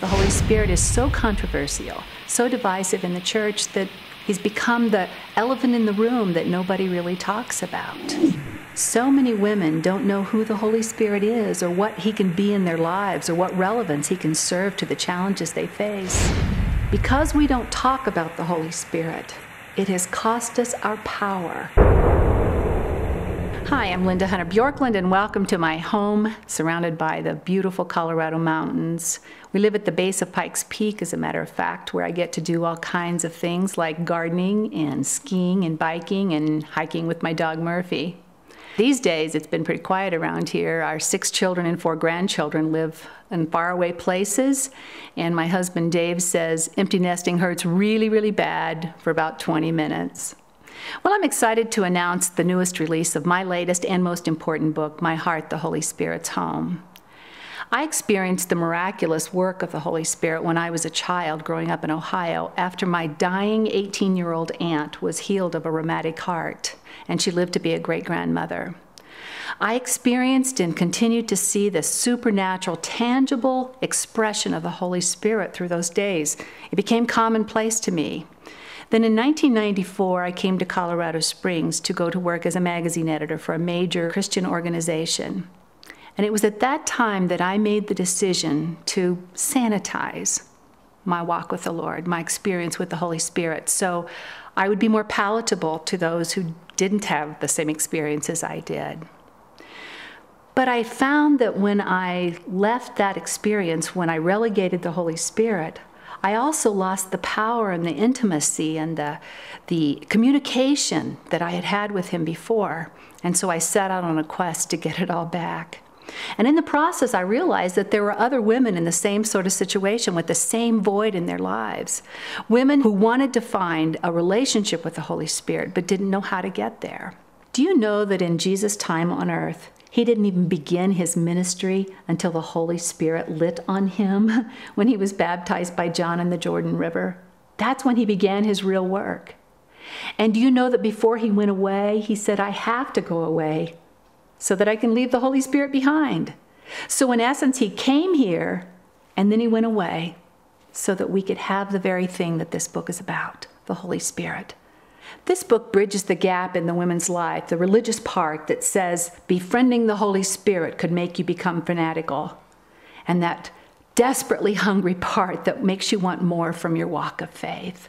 The Holy Spirit is so controversial, so divisive in the church that he's become the elephant in the room that nobody really talks about. So many women don't know who the Holy Spirit is or what he can be in their lives or what relevance he can serve to the challenges they face. Because we don't talk about the Holy Spirit, it has cost us our power. Hi, I'm Lynda Hunter Bjorklund, and welcome to my home surrounded by the beautiful Colorado mountains. We live at the base of Pikes Peak, as a matter of fact, where I get to do all kinds of things like gardening and skiing and biking and hiking with my dog Murphy. These days, it's been pretty quiet around here. Our 6 children and 4 grandchildren live in faraway places, and my husband Dave says empty nesting hurts really, really bad for about 20 minutes. Well, I'm excited to announce the newest release of my latest and most important book, My Heart, the Holy Spirit's Home. I experienced the miraculous work of the Holy Spirit when I was a child growing up in Ohio after my dying 18-year-old aunt was healed of a rheumatic heart, and she lived to be a great-grandmother. I experienced and continued to see the supernatural, tangible expression of the Holy Spirit through those days. It became commonplace to me. Then in 1994, I came to Colorado Springs to go to work as a magazine editor for a major Christian organization. And it was at that time that I made the decision to sanitize my walk with the Lord, my experience with the Holy Spirit, so I would be more palatable to those who didn't have the same experience as I did. But I found that when I left that experience, when I relegated the Holy Spirit, I also lost the power and the intimacy and the communication that I had had with him before. And so I set out on a quest to get it all back. And in the process, I realized that there were other women in the same sort of situation with the same void in their lives. Women who wanted to find a relationship with the Holy Spirit but didn't know how to get there. Do you know that in Jesus' time on earth, he didn't even begin his ministry until the Holy Spirit lit on him when he was baptized by John in the Jordan River? That's when he began his real work. And do you know that before he went away, he said, I have to go away so that I can leave the Holy Spirit behind. So in essence, he came here and then he went away so that we could have the very thing that this book is about, the Holy Spirit. This book bridges the gap in the women's life, the religious part that says befriending the Holy Spirit could make you become fanatical, and that desperately hungry part that makes you want more from your walk of faith.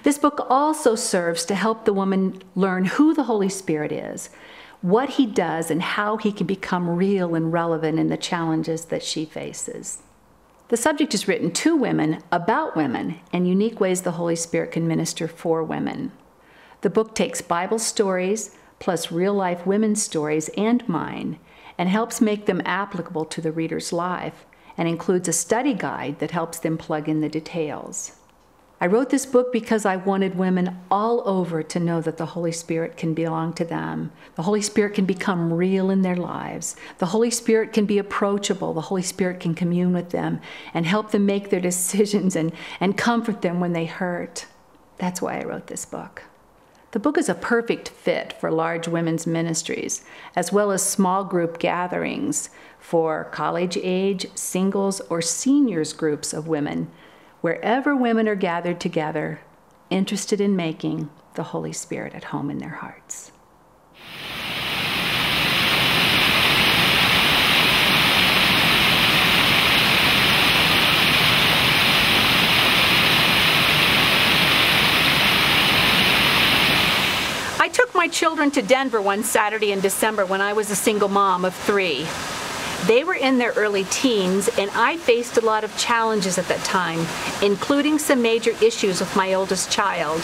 This book also serves to help the woman learn who the Holy Spirit is, what he does, and how he can become real and relevant in the challenges that she faces. The subject is written to women, about women, and unique ways the Holy Spirit can minister for women. The book takes Bible stories, plus real-life women's stories and mine, and helps make them applicable to the reader's life, and includes a study guide that helps them plug in the details. I wrote this book because I wanted women all over to know that the Holy Spirit can belong to them. The Holy Spirit can become real in their lives. The Holy Spirit can be approachable. The Holy Spirit can commune with them and help them make their decisions and comfort them when they hurt. That's why I wrote this book. The book is a perfect fit for large women's ministries, as well as small group gatherings for college-age, singles, or seniors groups of women, wherever women are gathered together, interested in making the Holy Spirit at home in their hearts. I took my children to Denver one Saturday in December when I was a single mom of 3. They were in their early teens, and I faced a lot of challenges at that time, including some major issues with my oldest child.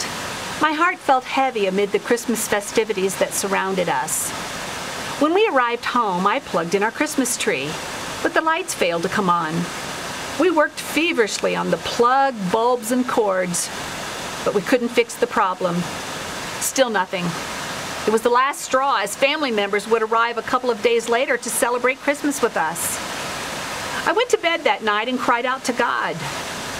My heart felt heavy amid the Christmas festivities that surrounded us. When we arrived home, I plugged in our Christmas tree, but the lights failed to come on. We worked feverishly on the plug, bulbs, and cords, but we couldn't fix the problem. Still nothing. It was the last straw, as family members would arrive a couple of days later to celebrate Christmas with us. I went to bed that night and cried out to God.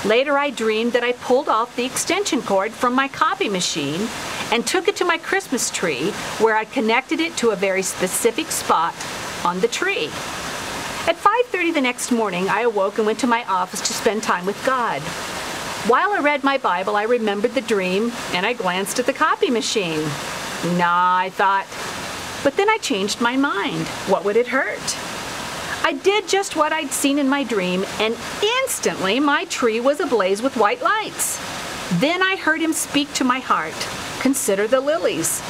Later, I dreamed that I pulled off the extension cord from my copy machine and took it to my Christmas tree, where I connected it to a very specific spot on the tree. At 5:30 the next morning, I awoke and went to my office to spend time with God. While I read my Bible, I remembered the dream, and I glanced at the copy machine. Nah, I thought. But then I changed my mind. What would it hurt? I did just what I'd seen in my dream, and instantly my tree was ablaze with white lights. Then I heard him speak to my heart. Consider the lilies.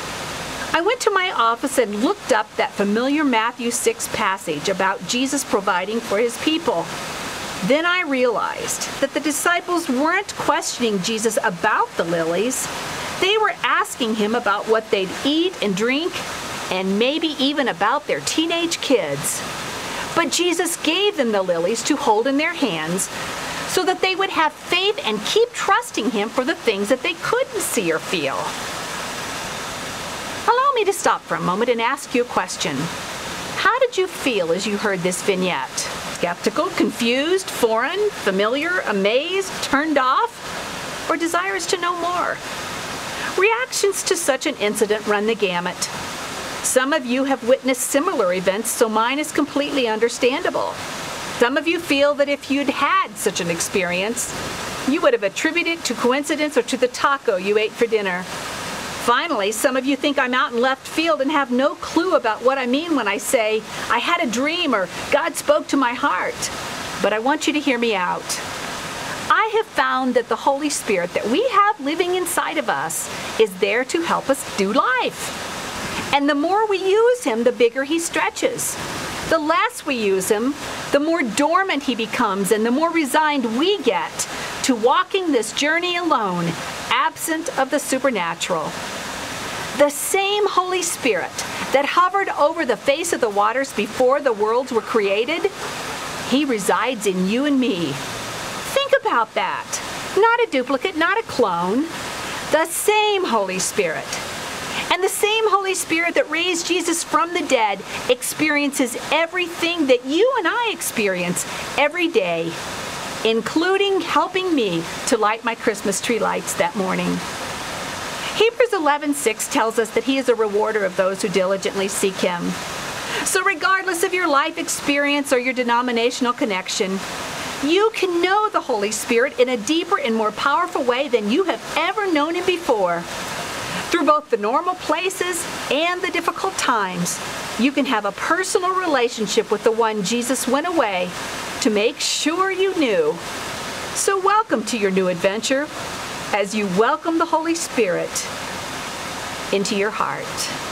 I went to my office and looked up that familiar Matthew 6 passage about Jesus providing for his people. Then I realized that the disciples weren't questioning Jesus about the lilies. They were asking him about what they'd eat and drink, and maybe even about their teenage kids. But Jesus gave them the lilies to hold in their hands so that they would have faith and keep trusting him for the things that they couldn't see or feel. Allow me to stop for a moment and ask you a question. How did you feel as you heard this vignette? Skeptical, confused, foreign, familiar, amazed, turned off, or desirous to know more? Reactions to such an incident run the gamut. Some of you have witnessed similar events, so mine is completely understandable. Some of you feel that if you'd had such an experience, you would have attributed it to coincidence or to the taco you ate for dinner. Finally, some of you think I'm out in left field and have no clue about what I mean when I say, I had a dream or God spoke to my heart. But I want you to hear me out. I have found that the Holy Spirit that we have living inside of us is there to help us do life. And the more we use him, the bigger he stretches. The less we use him, the more dormant he becomes and the more resigned we get to walking this journey alone, absent of the supernatural. The same Holy Spirit that hovered over the face of the waters before the worlds were created, he resides in you and me. Think about that. Not a duplicate, not a clone. The same Holy Spirit. And the same Holy Spirit that raised Jesus from the dead experiences everything that you and I experience every day, including helping me to light my Christmas tree lights that morning. Hebrews 11:6 tells us that he is a rewarder of those who diligently seek him. So regardless of your life experience or your denominational connection, you can know the Holy Spirit in a deeper and more powerful way than you have ever known him before. Through both the normal places and the difficult times, you can have a personal relationship with the one Jesus went away to make sure you knew. So welcome to your new adventure as you welcome the Holy Spirit into your heart.